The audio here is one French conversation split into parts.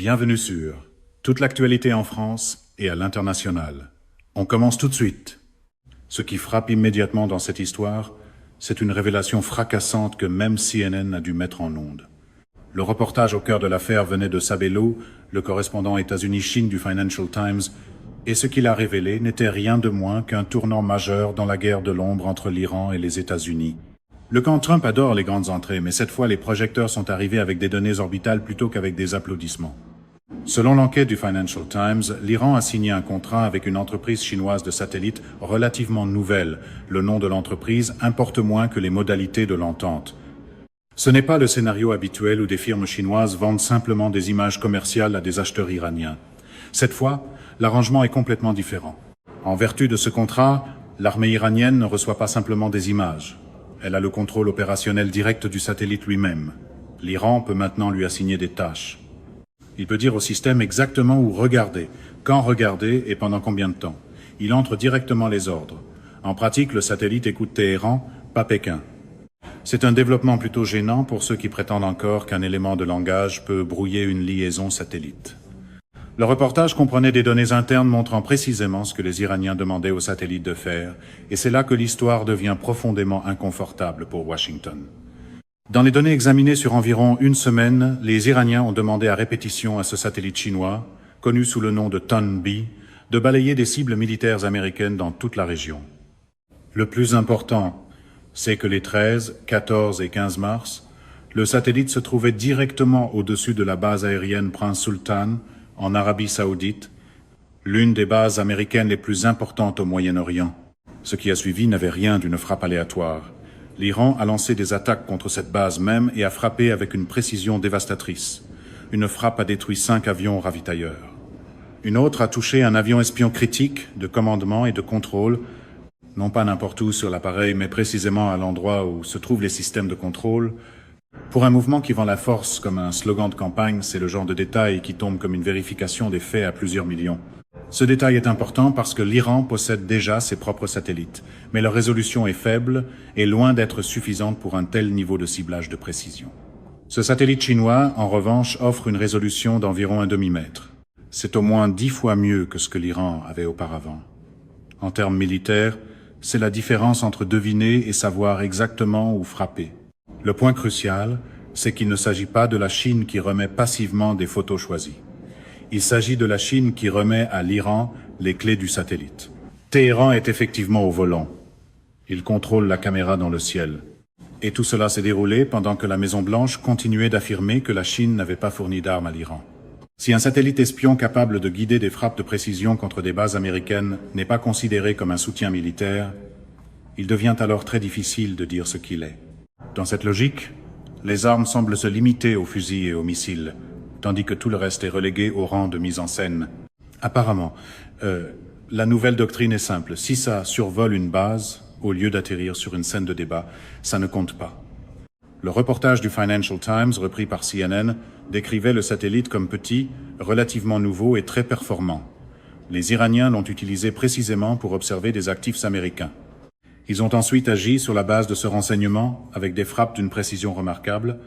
Bienvenue sur toute l'actualité en France et à l'international. On commence tout de suite. Ce qui frappe immédiatement dans cette histoire, c'est une révélation fracassante que même CNN a dû mettre en onde. Le reportage au cœur de l'affaire venait de Sabelo, le correspondant États-Unis-Chine du Financial Times, et ce qu'il a révélé n'était rien de moins qu'un tournant majeur dans la guerre de l'ombre entre l'Iran et les États-Unis. Le camp Trump adore les grandes entrées, mais cette fois les projecteurs sont arrivés avec des données orbitales plutôt qu'avec des applaudissements. Selon l'enquête du Financial Times, l'Iran a signé un contrat avec une entreprise chinoise de satellites relativement nouvelle. Le nom de l'entreprise importe moins que les modalités de l'entente. Ce n'est pas le scénario habituel où des firmes chinoises vendent simplement des images commerciales à des acheteurs iraniens. Cette fois, l'arrangement est complètement différent. En vertu de ce contrat, l'armée iranienne ne reçoit pas simplement des images. Elle a le contrôle opérationnel direct du satellite lui-même. L'Iran peut maintenant lui assigner des tâches. Il peut dire au système exactement où regarder, quand regarder et pendant combien de temps. Il entre directement les ordres. En pratique, le satellite écoute Téhéran, pas Pékin. C'est un développement plutôt gênant pour ceux qui prétendent encore qu'un élément de langage peut brouiller une liaison satellite. Le reportage comprenait des données internes montrant précisément ce que les Iraniens demandaient au satellite de faire, et c'est là que l'histoire devient profondément inconfortable pour Washington. Dans les données examinées sur environ une semaine, les Iraniens ont demandé à répétition à ce satellite chinois, connu sous le nom de Tun-B, de balayer des cibles militaires américaines dans toute la région. Le plus important, c'est que les 13, 14 et 15 mars, le satellite se trouvait directement au-dessus de la base aérienne Prince Sultan, en Arabie Saoudite, l'une des bases américaines les plus importantes au Moyen-Orient. Ce qui a suivi n'avait rien d'une frappe aléatoire. L'Iran a lancé des attaques contre cette base même et a frappé avec une précision dévastatrice. Une frappe a détruit 5 avions ravitailleurs. Une autre a touché un avion espion critique de commandement et de contrôle, non pas n'importe où sur l'appareil, mais précisément à l'endroit où se trouvent les systèmes de contrôle. Pour un mouvement qui vend la force comme un slogan de campagne, c'est le genre de détail qui tombe comme une vérification des faits à plusieurs millions. Ce détail est important parce que l'Iran possède déjà ses propres satellites, mais leur résolution est faible et loin d'être suffisante pour un tel niveau de ciblage de précision. Ce satellite chinois, en revanche, offre une résolution d'environ un demi-mètre. C'est au moins 10 fois mieux que ce que l'Iran avait auparavant. En termes militaires, c'est la différence entre deviner et savoir exactement où frapper. Le point crucial, c'est qu'il ne s'agit pas de la Chine qui remet passivement des photos choisies. Il s'agit de la Chine qui remet à l'Iran les clés du satellite. Téhéran est effectivement au volant. Il contrôle la caméra dans le ciel. Et tout cela s'est déroulé pendant que la Maison-Blanche continuait d'affirmer que la Chine n'avait pas fourni d'armes à l'Iran. Si un satellite espion capable de guider des frappes de précision contre des bases américaines n'est pas considéré comme un soutien militaire, il devient alors très difficile de dire ce qu'il est. Dans cette logique, les armes semblent se limiter aux fusils et aux missiles, tandis que tout le reste est relégué au rang de mise en scène. Apparemment, la nouvelle doctrine est simple. Si ça survole une base, au lieu d'atterrir sur une scène de débat, ça ne compte pas. Le reportage du Financial Times, repris par CNN, décrivait le satellite comme petit, relativement nouveau et très performant. Les Iraniens l'ont utilisé précisément pour observer des actifs américains. Ils ont ensuite agi sur la base de ce renseignement avec des frappes d'une précision remarquable.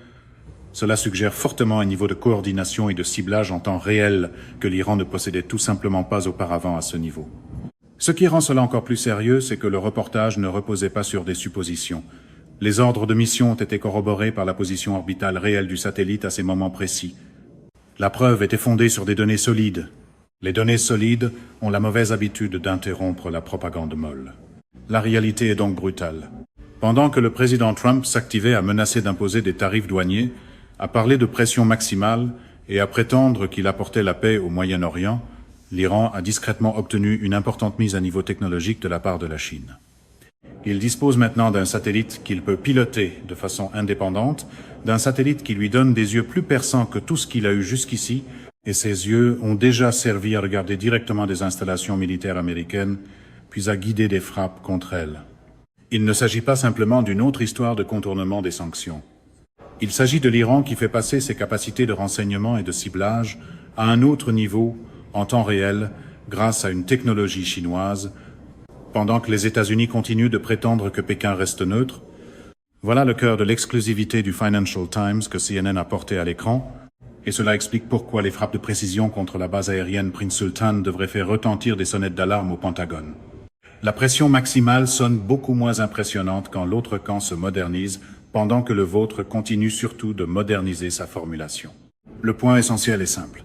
Cela suggère fortement un niveau de coordination et de ciblage en temps réel que l'Iran ne possédait tout simplement pas auparavant à ce niveau. Ce qui rend cela encore plus sérieux, c'est que le reportage ne reposait pas sur des suppositions. Les ordres de mission ont été corroborés par la position orbitale réelle du satellite à ces moments précis. La preuve était fondée sur des données solides. Les données solides ont la mauvaise habitude d'interrompre la propagande molle. La réalité est donc brutale. Pendant que le président Trump s'activait à menacer d'imposer des tarifs douaniers, à parler de pression maximale et à prétendre qu'il apportait la paix au Moyen-Orient, l'Iran a discrètement obtenu une importante mise à niveau technologique de la part de la Chine. Il dispose maintenant d'un satellite qu'il peut piloter de façon indépendante, d'un satellite qui lui donne des yeux plus perçants que tout ce qu'il a eu jusqu'ici, et ces yeux ont déjà servi à regarder directement des installations militaires américaines, puis à guider des frappes contre elles. Il ne s'agit pas simplement d'une autre histoire de contournement des sanctions. Il s'agit de l'Iran qui fait passer ses capacités de renseignement et de ciblage à un autre niveau, en temps réel, grâce à une technologie chinoise, pendant que les États-Unis continuent de prétendre que Pékin reste neutre. Voilà le cœur de l'exclusivité du Financial Times que CNN a porté à l'écran. Et cela explique pourquoi les frappes de précision contre la base aérienne Prince Sultan devraient faire retentir des sonnettes d'alarme au Pentagone. La pression maximale sonne beaucoup moins impressionnante quand l'autre camp se modernise, pendant que le vôtre continue surtout de moderniser sa formulation. Le point essentiel est simple.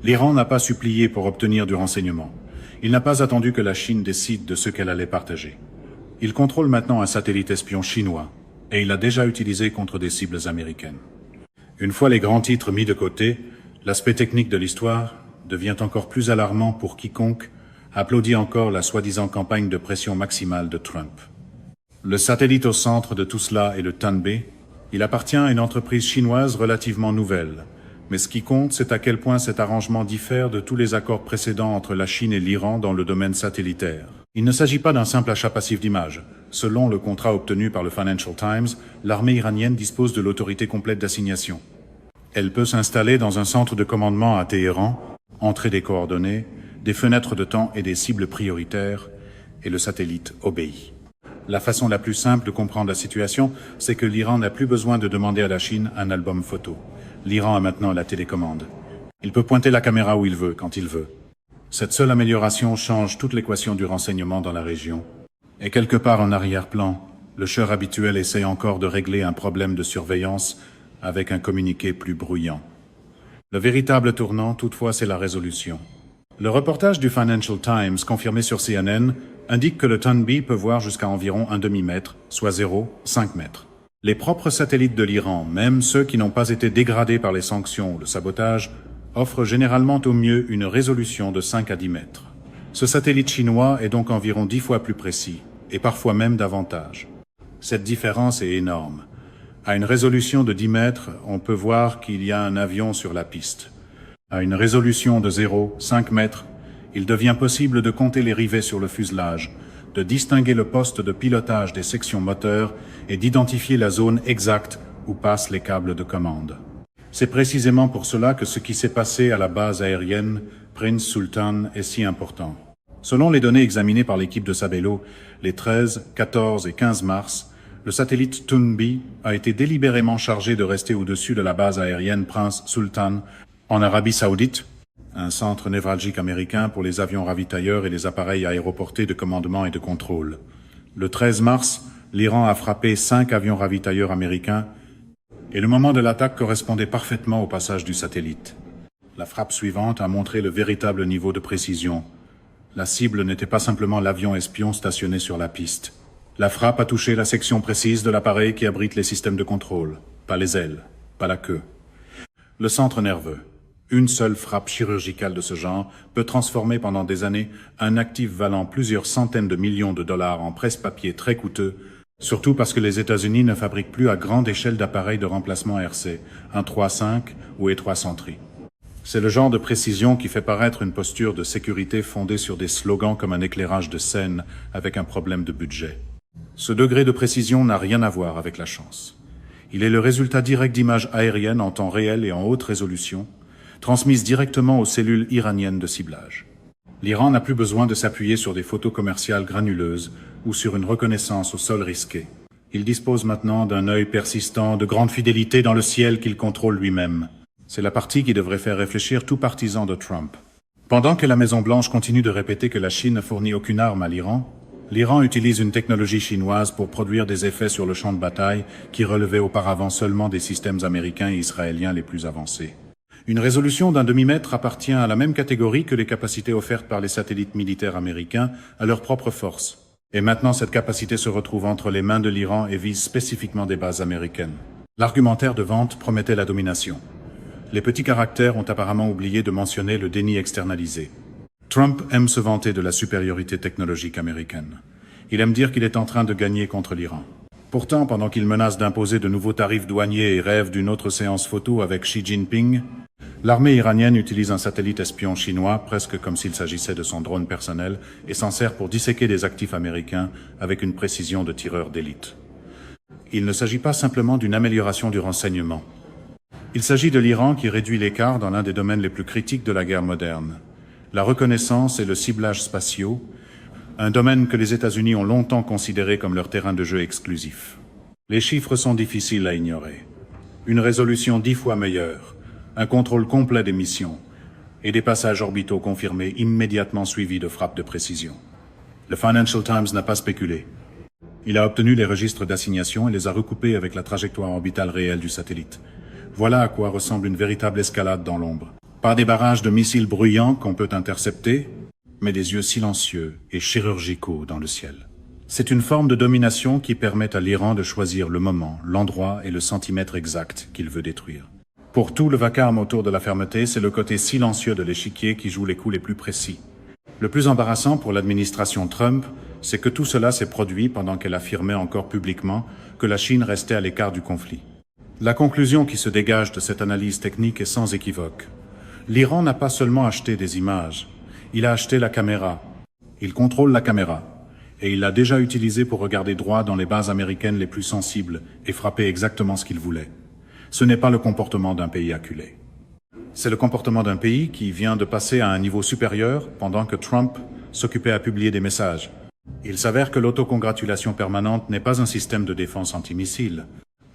L'Iran n'a pas supplié pour obtenir du renseignement. Il n'a pas attendu que la Chine décide de ce qu'elle allait partager. Il contrôle maintenant un satellite espion chinois, et il l'a déjà utilisé contre des cibles américaines. Une fois les grands titres mis de côté, l'aspect technique de l'histoire devient encore plus alarmant pour quiconque applaudit encore la soi-disant campagne de pression maximale de Trump. Le satellite au centre de tout cela est le Tanbee. Il appartient à une entreprise chinoise relativement nouvelle. Mais ce qui compte, c'est à quel point cet arrangement diffère de tous les accords précédents entre la Chine et l'Iran dans le domaine satellitaire. Il ne s'agit pas d'un simple achat passif d'images. Selon le contrat obtenu par le Financial Times, l'armée iranienne dispose de l'autorité complète d'assignation. Elle peut s'installer dans un centre de commandement à Téhéran, entrer des coordonnées, des fenêtres de temps et des cibles prioritaires, et le satellite obéit. La façon la plus simple de comprendre la situation, c'est que l'Iran n'a plus besoin de demander à la Chine un album photo. L'Iran a maintenant la télécommande. Il peut pointer la caméra où il veut, quand il veut. Cette seule amélioration change toute l'équation du renseignement dans la région. Et quelque part en arrière-plan, le chœur habituel essaie encore de régler un problème de surveillance avec un communiqué plus bruyant. Le véritable tournant, toutefois, c'est la résolution. Le reportage du Financial Times, confirmé sur CNN, indique que le Tanbee peut voir jusqu'à environ un demi-mètre, soit 0,5 mètres. Les propres satellites de l'Iran, même ceux qui n'ont pas été dégradés par les sanctions ou le sabotage, offrent généralement au mieux une résolution de 5 à 10 mètres. Ce satellite chinois est donc environ 10 fois plus précis, et parfois même davantage. Cette différence est énorme. À une résolution de 10 mètres, on peut voir qu'il y a un avion sur la piste. À une résolution de 0,5 mètres, il devient possible de compter les rivets sur le fuselage, de distinguer le poste de pilotage des sections moteurs et d'identifier la zone exacte où passent les câbles de commande. C'est précisément pour cela que ce qui s'est passé à la base aérienne Prince Sultan est si important. Selon les données examinées par l'équipe de Sabelo, les 13, 14 et 15 mars, le satellite Tanbee a été délibérément chargé de rester au-dessus de la base aérienne Prince Sultan en Arabie Saoudite, un centre névralgique américain pour les avions ravitailleurs et les appareils aéroportés de commandement et de contrôle. Le 13 mars, l'Iran a frappé 5 avions ravitailleurs américains et le moment de l'attaque correspondait parfaitement au passage du satellite. La frappe suivante a montré le véritable niveau de précision. La cible n'était pas simplement l'avion espion stationné sur la piste. La frappe a touché la section précise de l'appareil qui abrite les systèmes de contrôle, pas les ailes, pas la queue. Le centre nerveux. Une seule frappe chirurgicale de ce genre peut transformer pendant des années un actif valant plusieurs centaines de millions de dollars en presse-papier très coûteux, surtout parce que les États-Unis ne fabriquent plus à grande échelle d'appareils de remplacement RC, un 3.5 ou E300 C'est le genre de précision qui fait paraître une posture de sécurité fondée sur des slogans comme un éclairage de scène avec un problème de budget. Ce degré de précision n'a rien à voir avec la chance. Il est le résultat direct d'images aériennes en temps réel et en haute résolution, transmises directement aux cellules iraniennes de ciblage. L'Iran n'a plus besoin de s'appuyer sur des photos commerciales granuleuses ou sur une reconnaissance au sol risqué. Il dispose maintenant d'un œil persistant de grande fidélité dans le ciel qu'il contrôle lui-même. C'est la partie qui devrait faire réfléchir tout partisan de Trump. Pendant que la Maison-Blanche continue de répéter que la Chine ne fournit aucune arme à l'Iran, l'Iran utilise une technologie chinoise pour produire des effets sur le champ de bataille qui relevaient auparavant seulement des systèmes américains et israéliens les plus avancés. Une résolution d'un demi-mètre appartient à la même catégorie que les capacités offertes par les satellites militaires américains à leurs propres forces. Et maintenant, cette capacité se retrouve entre les mains de l'Iran et vise spécifiquement des bases américaines. L'argumentaire de vente promettait la domination. Les petits caractères ont apparemment oublié de mentionner le déni externalisé. Trump aime se vanter de la supériorité technologique américaine. Il aime dire qu'il est en train de gagner contre l'Iran. Pourtant, pendant qu'il menace d'imposer de nouveaux tarifs douaniers et rêve d'une autre séance photo avec Xi Jinping, l'armée iranienne utilise un satellite espion chinois, presque comme s'il s'agissait de son drone personnel, et s'en sert pour disséquer des actifs américains avec une précision de tireur d'élite. Il ne s'agit pas simplement d'une amélioration du renseignement. Il s'agit de l'Iran qui réduit l'écart dans l'un des domaines les plus critiques de la guerre moderne. La reconnaissance et le ciblage spatiaux, un domaine que les États-Unis ont longtemps considéré comme leur terrain de jeu exclusif. Les chiffres sont difficiles à ignorer. Une résolution 10 fois meilleure, un contrôle complet des missions et des passages orbitaux confirmés immédiatement suivis de frappes de précision. Le Financial Times n'a pas spéculé. Il a obtenu les registres d'assignation et les a recoupés avec la trajectoire orbitale réelle du satellite. Voilà à quoi ressemble une véritable escalade dans l'ombre. Pas des barrages de missiles bruyants qu'on peut intercepter, mais des yeux silencieux et chirurgicaux dans le ciel. C'est une forme de domination qui permet à l'Iran de choisir le moment, l'endroit et le centimètre exact qu'il veut détruire. Pour tout le vacarme autour de la fermeté, c'est le côté silencieux de l'échiquier qui joue les coups les plus précis. Le plus embarrassant pour l'administration Trump, c'est que tout cela s'est produit pendant qu'elle affirmait encore publiquement que la Chine restait à l'écart du conflit. La conclusion qui se dégage de cette analyse technique est sans équivoque. L'Iran n'a pas seulement acheté des images, il a acheté la caméra. Il contrôle la caméra, et il l'a déjà utilisée pour regarder droit dans les bases américaines les plus sensibles et frapper exactement ce qu'il voulait. Ce n'est pas le comportement d'un pays acculé. C'est le comportement d'un pays qui vient de passer à un niveau supérieur pendant que Trump s'occupait à publier des messages. Il s'avère que l'autocongratulation permanente n'est pas un système de défense antimissile.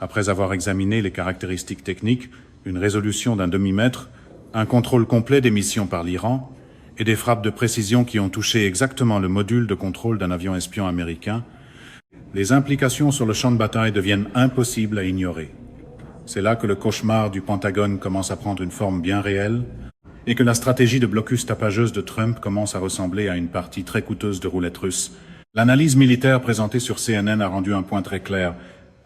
Après avoir examiné les caractéristiques techniques, une résolution d'un demi-mètre, un contrôle complet des missions par l'Iran et des frappes de précision qui ont touché exactement le module de contrôle d'un avion espion américain, les implications sur le champ de bataille deviennent impossibles à ignorer. C'est là que le cauchemar du Pentagone commence à prendre une forme bien réelle et que la stratégie de blocus tapageuse de Trump commence à ressembler à une partie très coûteuse de roulette russe. L'analyse militaire présentée sur CNN a rendu un point très clair.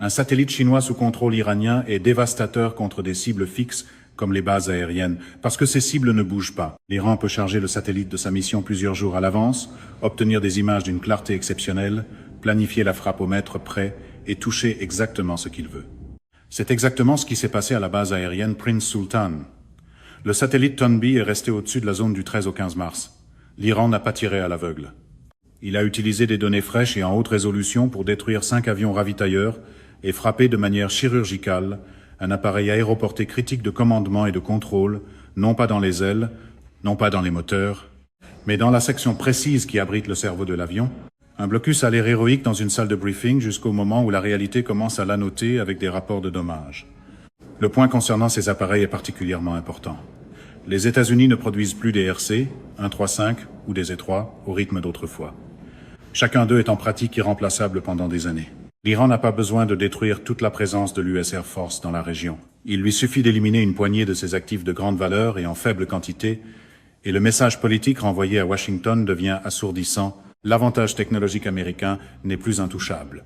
Un satellite chinois sous contrôle iranien est dévastateur contre des cibles fixes comme les bases aériennes, parce que ces cibles ne bougent pas. L'Iran peut charger le satellite de sa mission plusieurs jours à l'avance, obtenir des images d'une clarté exceptionnelle, planifier la frappe au mètre près et toucher exactement ce qu'il veut. C'est exactement ce qui s'est passé à la base aérienne Prince Sultan. Le satellite Tonby est resté au-dessus de la zone du 13 au 15 mars. L'Iran n'a pas tiré à l'aveugle. Il a utilisé des données fraîches et en haute résolution pour détruire 5 avions ravitailleurs et frapper de manière chirurgicale un appareil aéroporté critique de commandement et de contrôle, non pas dans les ailes, non pas dans les moteurs, mais dans la section précise qui abrite le cerveau de l'avion. Un blocus a l'air héroïque dans une salle de briefing jusqu'au moment où la réalité commence à l'annoter avec des rapports de dommages. Le point concernant ces appareils est particulièrement important. Les États-Unis ne produisent plus des RC, 135 ou des E3 au rythme d'autrefois. Chacun d'eux est en pratique irremplaçable pendant des années. L'Iran n'a pas besoin de détruire toute la présence de l'US Air Force dans la région. Il lui suffit d'éliminer une poignée de ses actifs de grande valeur et en faible quantité, et le message politique renvoyé à Washington devient assourdissant. L'avantage technologique américain n'est plus intouchable.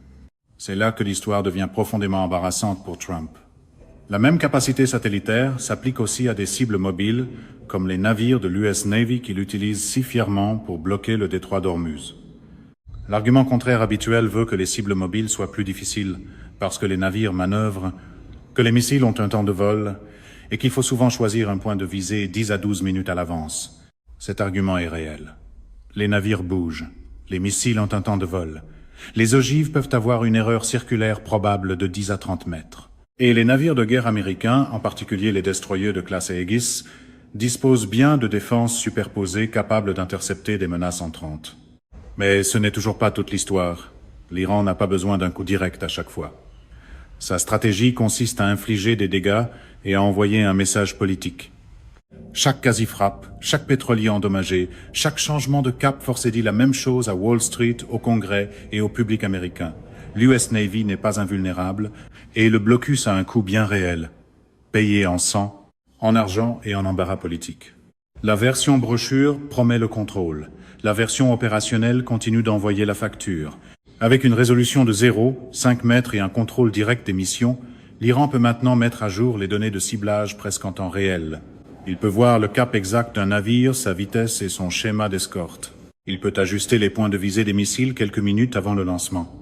C'est là que l'histoire devient profondément embarrassante pour Trump. La même capacité satellitaire s'applique aussi à des cibles mobiles, comme les navires de l'US Navy qu'il utilise si fièrement pour bloquer le détroit d'Ormuz. L'argument contraire habituel veut que les cibles mobiles soient plus difficiles, parce que les navires manœuvrent, que les missiles ont un temps de vol, et qu'il faut souvent choisir un point de visée 10 à 12 minutes à l'avance. Cet argument est réel. Les navires bougent. Les missiles ont un temps de vol. Les ogives peuvent avoir une erreur circulaire probable de 10 à 30 mètres. Et les navires de guerre américains, en particulier les destroyers de classe Aegis, disposent bien de défenses superposées capables d'intercepter des menaces entrantes. Mais ce n'est toujours pas toute l'histoire. L'Iran n'a pas besoin d'un coup direct à chaque fois. Sa stratégie consiste à infliger des dégâts et à envoyer un message politique. Chaque quasi-frappe, chaque pétrolier endommagé, chaque changement de cap forcé dit la même chose à Wall Street, au Congrès et au public américain. L'US Navy n'est pas invulnérable et le blocus a un coût bien réel, payé en sang, en argent et en embarras politique. La version brochure promet le contrôle. La version opérationnelle continue d'envoyer la facture. Avec une résolution de 0, 5 mètres et un contrôle direct des missions, l'Iran peut maintenant mettre à jour les données de ciblage presque en temps réel. Il peut voir le cap exact d'un navire, sa vitesse et son schéma d'escorte. Il peut ajuster les points de visée des missiles quelques minutes avant le lancement.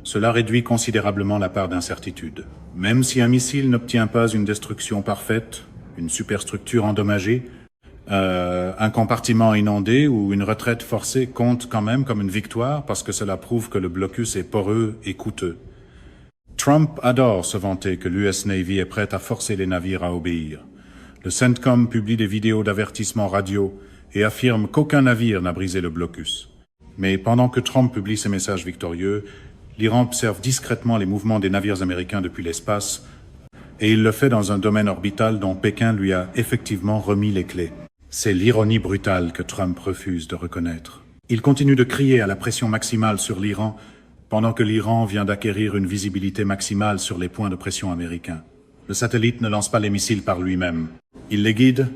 Cela réduit considérablement la part d'incertitude. Même si un missile n'obtient pas une destruction parfaite, une superstructure endommagée, un compartiment inondé ou une retraite forcée compte quand même comme une victoire parce que cela prouve que le blocus est poreux et coûteux. Trump adore se vanter que l'US Navy est prête à forcer les navires à obéir. Le CENTCOM publie des vidéos d'avertissement radio et affirme qu'aucun navire n'a brisé le blocus. Mais pendant que Trump publie ses messages victorieux, l'Iran observe discrètement les mouvements des navires américains depuis l'espace Et il le fait dans un domaine orbital dont Pékin lui a effectivement remis les clés. C'est l'ironie brutale que Trump refuse de reconnaître. Il continue de crier à la pression maximale sur l'Iran, pendant que l'Iran vient d'acquérir une visibilité maximale sur les points de pression américains. Le satellite ne lance pas les missiles par lui-même. Il les guide,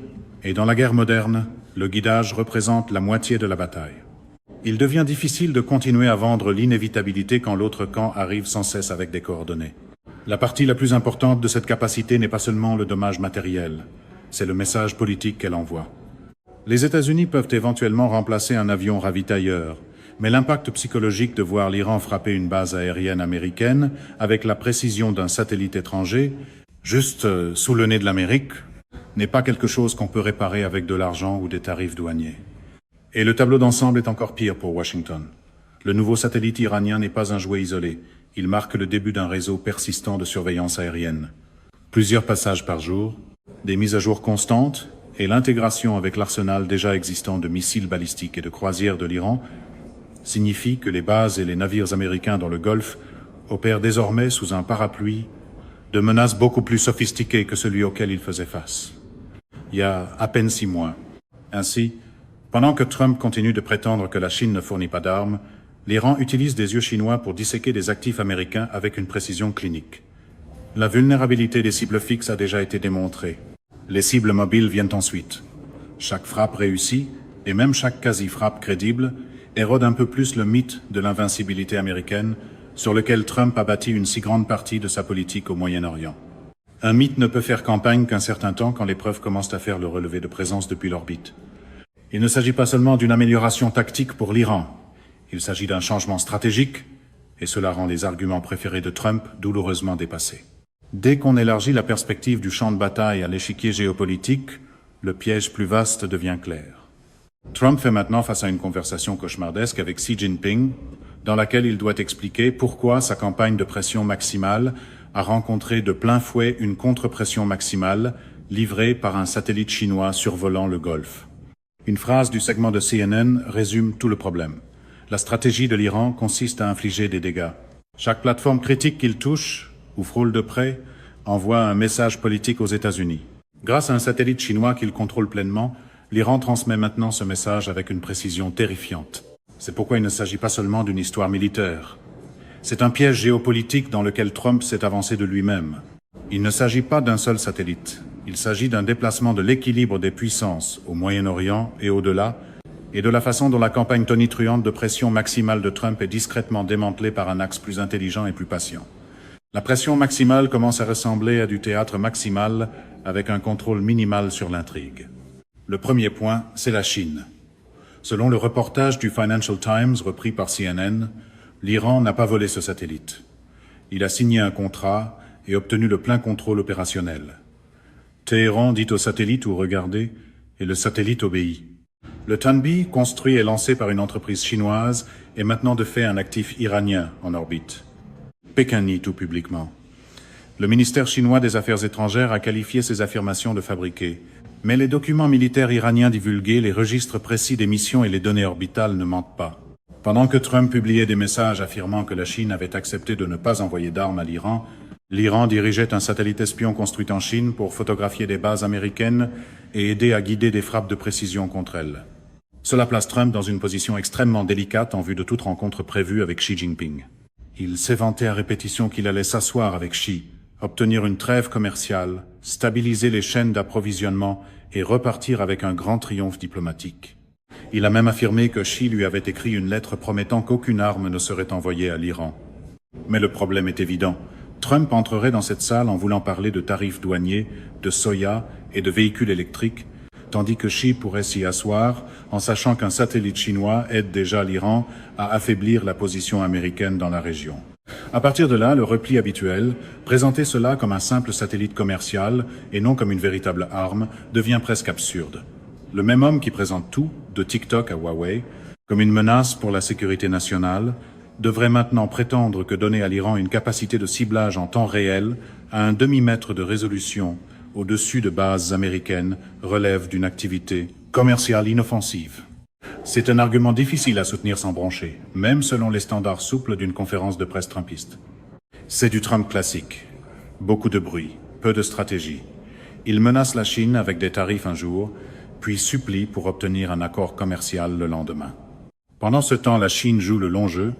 et dans la guerre moderne, le guidage représente la moitié de la bataille. Il devient difficile de continuer à vendre l'inévitabilité quand l'autre camp arrive sans cesse avec des coordonnées. La partie la plus importante de cette capacité n'est pas seulement le dommage matériel, c'est le message politique qu'elle envoie. Les États-Unis peuvent éventuellement remplacer un avion ravitailleur, mais l'impact psychologique de voir l'Iran frapper une base aérienne américaine avec la précision d'un satellite étranger, juste sous le nez de l'Amérique, n'est pas quelque chose qu'on peut réparer avec de l'argent ou des tarifs douaniers. Et le tableau d'ensemble est encore pire pour Washington. Le nouveau satellite iranien n'est pas un jouet isolé. Il marque le début d'un réseau persistant de surveillance aérienne. Plusieurs passages par jour, des mises à jour constantes et l'intégration avec l'arsenal déjà existant de missiles balistiques et de croisières de l'Iran signifie que les bases et les navires américains dans le Golfe opèrent désormais sous un parapluie de menaces beaucoup plus sophistiquées que celui auquel ils faisaient face. Il y a à peine 6 mois. Ainsi, pendant que Trump continue de prétendre que la Chine ne fournit pas d'armes, l'Iran utilise des yeux chinois pour disséquer des actifs américains avec une précision clinique. La vulnérabilité des cibles fixes a déjà été démontrée. Les cibles mobiles viennent ensuite. Chaque frappe réussie, et même chaque quasi-frappe crédible, érode un peu plus le mythe de l'invincibilité américaine sur lequel Trump a bâti une si grande partie de sa politique au Moyen-Orient. Un mythe ne peut faire campagne qu'un certain temps quand les preuves commencent à faire le relevé de présence depuis l'orbite. Il ne s'agit pas seulement d'une amélioration tactique pour l'Iran. Il s'agit d'un changement stratégique, et cela rend les arguments préférés de Trump douloureusement dépassés. Dès qu'on élargit la perspective du champ de bataille à l'échiquier géopolitique, le piège plus vaste devient clair. Trump fait maintenant face à une conversation cauchemardesque avec Xi Jinping, dans laquelle il doit expliquer pourquoi sa campagne de pression maximale a rencontré de plein fouet une contre-pression maximale livrée par un satellite chinois survolant le Golfe. Une phrase du segment de CNN résume tout le problème. La stratégie de l'Iran consiste à infliger des dégâts. Chaque plateforme critique qu'il touche, ou frôle de près, envoie un message politique aux États-Unis. Grâce à un satellite chinois qu'il contrôle pleinement, l'Iran transmet maintenant ce message avec une précision terrifiante. C'est pourquoi il ne s'agit pas seulement d'une histoire militaire. C'est un piège géopolitique dans lequel Trump s'est avancé de lui-même. Il ne s'agit pas d'un seul satellite. Il s'agit d'un déplacement de l'équilibre des puissances au Moyen-Orient et au-delà, et de la façon dont la campagne tonitruante de pression maximale de Trump est discrètement démantelée par un axe plus intelligent et plus patient. La pression maximale commence à ressembler à du théâtre maximal avec un contrôle minimal sur l'intrigue. Le premier point, c'est la Chine. Selon le reportage du Financial Times repris par CNN, l'Iran n'a pas volé ce satellite. Il a signé un contrat et obtenu le plein contrôle opérationnel. Téhéran dit au satellite où regarder, et le satellite obéit. Le Tanbi, construit et lancé par une entreprise chinoise, est maintenant de fait un actif iranien en orbite. Pékin nie tout publiquement. Le ministère chinois des Affaires étrangères a qualifié ces affirmations de fabriquées. Mais les documents militaires iraniens divulgués, les registres précis des missions et les données orbitales ne mentent pas. Pendant que Trump publiait des messages affirmant que la Chine avait accepté de ne pas envoyer d'armes à l'Iran, l'Iran dirigeait un satellite espion construit en Chine pour photographier des bases américaines et aider à guider des frappes de précision contre elles. Cela place Trump dans une position extrêmement délicate en vue de toute rencontre prévue avec Xi Jinping. Il s'est vanté à répétition qu'il allait s'asseoir avec Xi, obtenir une trêve commerciale, stabiliser les chaînes d'approvisionnement et repartir avec un grand triomphe diplomatique. Il a même affirmé que Xi lui avait écrit une lettre promettant qu'aucune arme ne serait envoyée à l'Iran. Mais le problème est évident. Trump entrerait dans cette salle en voulant parler de tarifs douaniers, de soya et de véhicules électriques, tandis que Xi pourrait s'y asseoir en sachant qu'un satellite chinois aide déjà l'Iran à affaiblir la position américaine dans la région. À partir de là, le repli habituel, présenter cela comme un simple satellite commercial et non comme une véritable arme, devient presque absurde. Le même homme qui présente tout, de TikTok à Huawei, comme une menace pour la sécurité nationale, devrait maintenant prétendre que donner à l'Iran une capacité de ciblage en temps réel à un demi-mètre de résolution au-dessus de bases américaines relève d'une activité commerciale inoffensive. C'est un argument difficile à soutenir sans broncher, même selon les standards souples d'une conférence de presse trumpiste. C'est du Trump classique. Beaucoup de bruit, peu de stratégie. Il menace la Chine avec des tarifs un jour, puis supplie pour obtenir un accord commercial le lendemain. Pendant ce temps, la Chine joue le long jeu,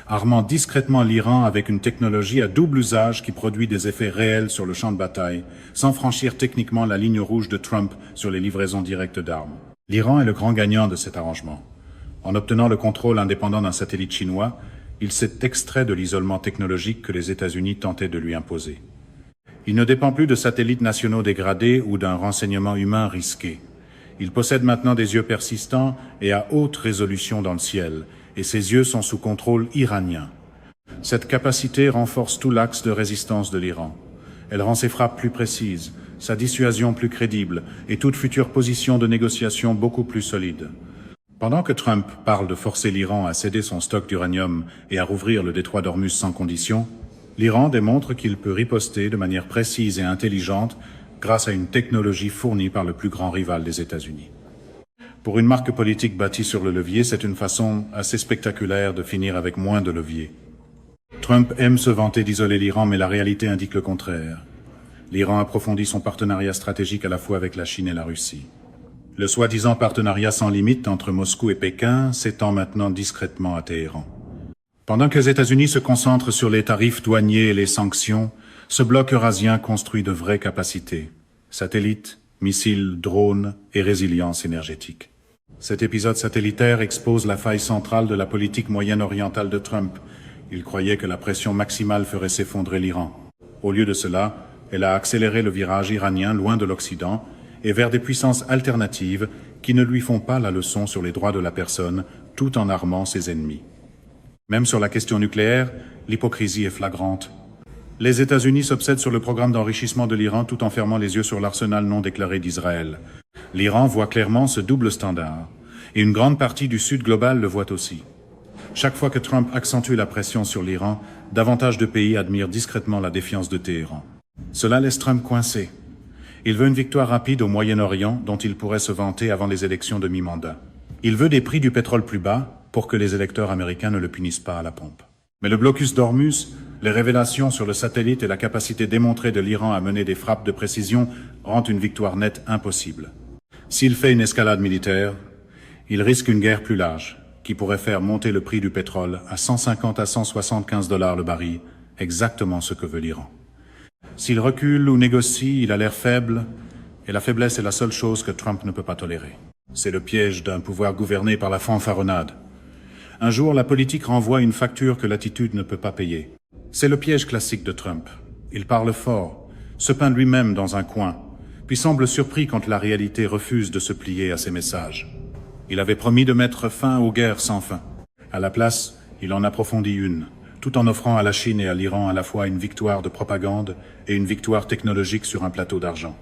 armant discrètement l'Iran avec une technologie à double usage qui produit des effets réels sur le champ de bataille, sans franchir techniquement la ligne rouge de Trump sur les livraisons directes d'armes. L'Iran est le grand gagnant de cet arrangement. En obtenant le contrôle indépendant d'un satellite chinois, il s'est extrait de l'isolement technologique que les États-Unis tentaient de lui imposer. Il ne dépend plus de satellites nationaux dégradés ou d'un renseignement humain risqué. Il possède maintenant des yeux persistants et à haute résolution dans le ciel, et ses yeux sont sous contrôle iranien. Cette capacité renforce tout l'axe de résistance de l'Iran. Elle rend ses frappes plus précises, sa dissuasion plus crédible et toute future position de négociation beaucoup plus solide. Pendant que Trump parle de forcer l'Iran à céder son stock d'uranium et à rouvrir le détroit d'Ormuz sans condition, l'Iran démontre qu'il peut riposter de manière précise et intelligente grâce à une technologie fournie par le plus grand rival des États-Unis. Pour une marque politique bâtie sur le levier, c'est une façon assez spectaculaire de finir avec moins de levier. Trump aime se vanter d'isoler l'Iran, mais la réalité indique le contraire. L'Iran approfondit son partenariat stratégique à la fois avec la Chine et la Russie. Le soi-disant partenariat sans limite entre Moscou et Pékin s'étend maintenant discrètement à Téhéran. Pendant que les États-Unis se concentrent sur les tarifs douaniers et les sanctions, ce bloc eurasien construit de vraies capacités. Satellites, missiles, drones et résilience énergétique. Cet épisode satellitaire expose la faille centrale de la politique moyen-orientale de Trump. Il croyait que la pression maximale ferait s'effondrer l'Iran. Au lieu de cela, elle a accéléré le virage iranien loin de l'Occident et vers des puissances alternatives qui ne lui font pas la leçon sur les droits de la personne tout en armant ses ennemis. Même sur la question nucléaire, l'hypocrisie est flagrante. Les États-Unis s'obsèdent sur le programme d'enrichissement de l'Iran tout en fermant les yeux sur l'arsenal non déclaré d'Israël. L'Iran voit clairement ce double standard, et une grande partie du Sud global le voit aussi. Chaque fois que Trump accentue la pression sur l'Iran, davantage de pays admirent discrètement la défiance de Téhéran. Cela laisse Trump coincé. Il veut une victoire rapide au Moyen-Orient dont il pourrait se vanter avant les élections de mi-mandat. Il veut des prix du pétrole plus bas pour que les électeurs américains ne le punissent pas à la pompe. Mais le blocus d'Ormuz, les révélations sur le satellite et la capacité démontrée de l'Iran à mener des frappes de précision rendent une victoire nette impossible. S'il fait une escalade militaire, il risque une guerre plus large, qui pourrait faire monter le prix du pétrole à 150 à 175 $ le baril, exactement ce que veut l'Iran. S'il recule ou négocie, il a l'air faible, et la faiblesse est la seule chose que Trump ne peut pas tolérer. C'est le piège d'un pouvoir gouverné par la fanfaronnade. Un jour, la politique renvoie une facture que l'attitude ne peut pas payer. C'est le piège classique de Trump. Il parle fort, se peint lui-même dans un coin, puis semble surpris quand la réalité refuse de se plier à ses messages. Il avait promis de mettre fin aux guerres sans fin. À la place, il en approfondit une, tout en offrant à la Chine et à l'Iran à la fois une victoire de propagande et une victoire technologique sur un plateau d'argent.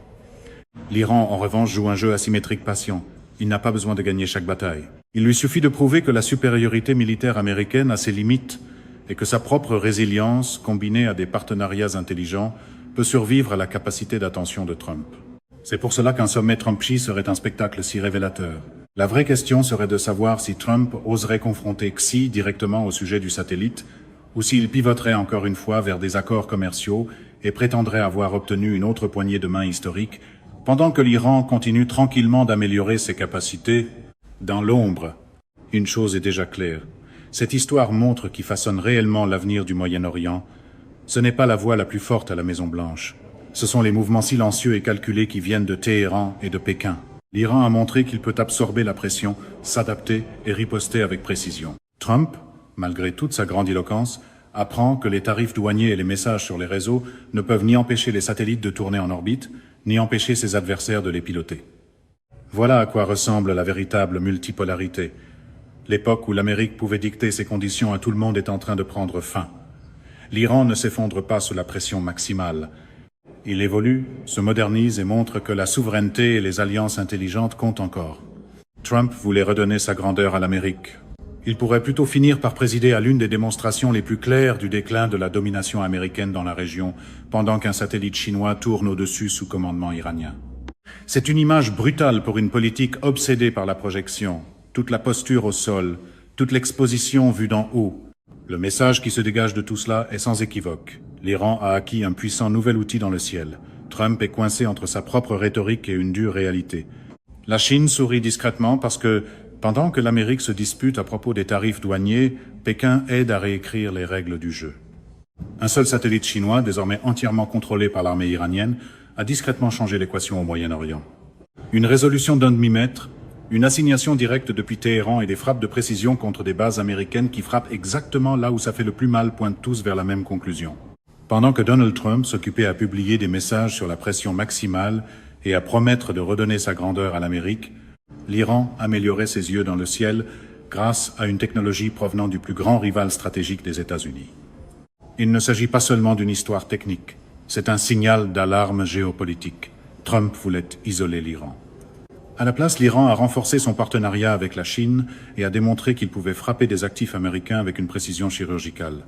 L'Iran, en revanche, joue un jeu asymétrique patient. Il n'a pas besoin de gagner chaque bataille. Il lui suffit de prouver que la supériorité militaire américaine a ses limites et que sa propre résilience, combinée à des partenariats intelligents, peut survivre à la capacité d'attention de Trump. C'est pour cela qu'un sommet Trump-Xi serait un spectacle si révélateur. La vraie question serait de savoir si Trump oserait confronter Xi directement au sujet du satellite ou s'il pivoterait encore une fois vers des accords commerciaux et prétendrait avoir obtenu une autre poignée de main historique pendant que l'Iran continue tranquillement d'améliorer ses capacités dans l'ombre. Une chose est déjà claire. Cette histoire montre qui façonne réellement l'avenir du Moyen-Orient. Ce n'est pas la voix la plus forte à la Maison-Blanche. Ce sont les mouvements silencieux et calculés qui viennent de Téhéran et de Pékin. L'Iran a montré qu'il peut absorber la pression, s'adapter et riposter avec précision. Trump, malgré toute sa grandiloquence, apprend que les tarifs douaniers et les messages sur les réseaux ne peuvent ni empêcher les satellites de tourner en orbite, ni empêcher ses adversaires de les piloter. Voilà à quoi ressemble la véritable multipolarité. L'époque où l'Amérique pouvait dicter ses conditions à tout le monde est en train de prendre fin. L'Iran ne s'effondre pas sous la pression maximale. Il évolue, se modernise et montre que la souveraineté et les alliances intelligentes comptent encore. Trump voulait redonner sa grandeur à l'Amérique. Il pourrait plutôt finir par présider à l'une des démonstrations les plus claires du déclin de la domination américaine dans la région, pendant qu'un satellite chinois tourne au-dessus sous commandement iranien. C'est une image brutale pour une politique obsédée par la projection, toute la posture au sol, toute l'exposition vue d'en haut. Le message qui se dégage de tout cela est sans équivoque. L'Iran a acquis un puissant nouvel outil dans le ciel. Trump est coincé entre sa propre rhétorique et une dure réalité. La Chine sourit discrètement parce que, pendant que l'Amérique se dispute à propos des tarifs douaniers, Pékin aide à réécrire les règles du jeu. Un seul satellite chinois, désormais entièrement contrôlé par l'armée iranienne, a discrètement changé l'équation au Moyen-Orient. Une résolution d'un demi-mètre, une assignation directe depuis Téhéran et des frappes de précision contre des bases américaines qui frappent exactement là où ça fait le plus mal pointent tous vers la même conclusion. Pendant que Donald Trump s'occupait à publier des messages sur la pression maximale et à promettre de redonner sa grandeur à l'Amérique, l'Iran améliorait ses yeux dans le ciel grâce à une technologie provenant du plus grand rival stratégique des États-Unis. Il ne s'agit pas seulement d'une histoire technique, c'est un signal d'alarme géopolitique. Trump voulait isoler l'Iran. À la place, l'Iran a renforcé son partenariat avec la Chine et a démontré qu'il pouvait frapper des actifs américains avec une précision chirurgicale.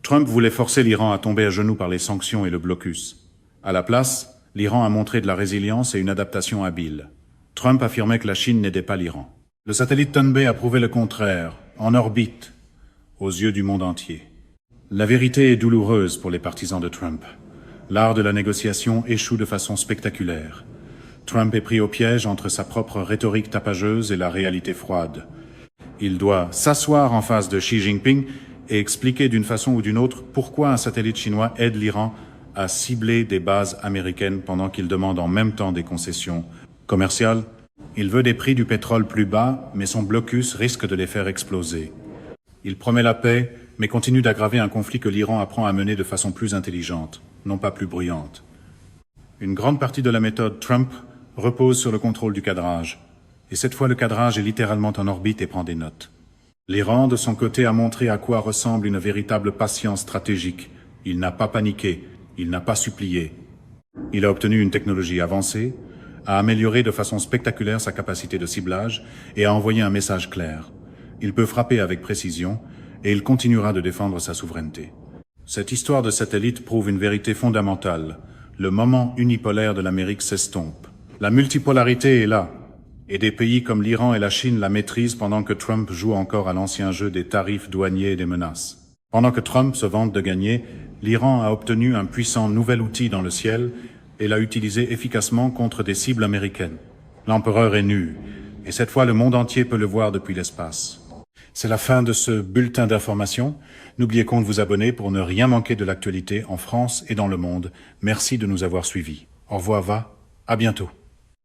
Trump voulait forcer l'Iran à tomber à genoux par les sanctions et le blocus. À la place, l'Iran a montré de la résilience et une adaptation habile. Trump affirmait que la Chine n'aidait pas l'Iran. Le satellite Tunbay a prouvé le contraire, en orbite, aux yeux du monde entier. La vérité est douloureuse pour les partisans de Trump. L'art de la négociation échoue de façon spectaculaire. Trump est pris au piège entre sa propre rhétorique tapageuse et la réalité froide. Il doit s'asseoir en face de Xi Jinping et expliquer d'une façon ou d'une autre pourquoi un satellite chinois aide l'Iran à cibler des bases américaines pendant qu'il demande en même temps des concessions commerciales. Il veut des prix du pétrole plus bas, mais son blocus risque de les faire exploser. Il promet la paix, mais continue d'aggraver un conflit que l'Iran apprend à mener de façon plus intelligente, non pas plus bruyante. Une grande partie de la méthode Trump repose sur le contrôle du cadrage. Et cette fois, le cadrage est littéralement en orbite et prend des notes. L'Iran, de son côté, a montré à quoi ressemble une véritable patience stratégique. Il n'a pas paniqué, il n'a pas supplié. Il a obtenu une technologie avancée, a amélioré de façon spectaculaire sa capacité de ciblage et a envoyé un message clair. Il peut frapper avec précision et il continuera de défendre sa souveraineté. Cette histoire de satellite prouve une vérité fondamentale. Le moment unipolaire de l'Amérique s'estompe. La multipolarité est là, et des pays comme l'Iran et la Chine la maîtrisent pendant que Trump joue encore à l'ancien jeu des tarifs douaniers et des menaces. Pendant que Trump se vante de gagner, l'Iran a obtenu un puissant nouvel outil dans le ciel et l'a utilisé efficacement contre des cibles américaines. L'empereur est nu, et cette fois le monde entier peut le voir depuis l'espace. C'est la fin de ce bulletin d'information. N'oubliez pas de vous abonner pour ne rien manquer de l'actualité en France et dans le monde. Merci de nous avoir suivis. Au revoir, à bientôt.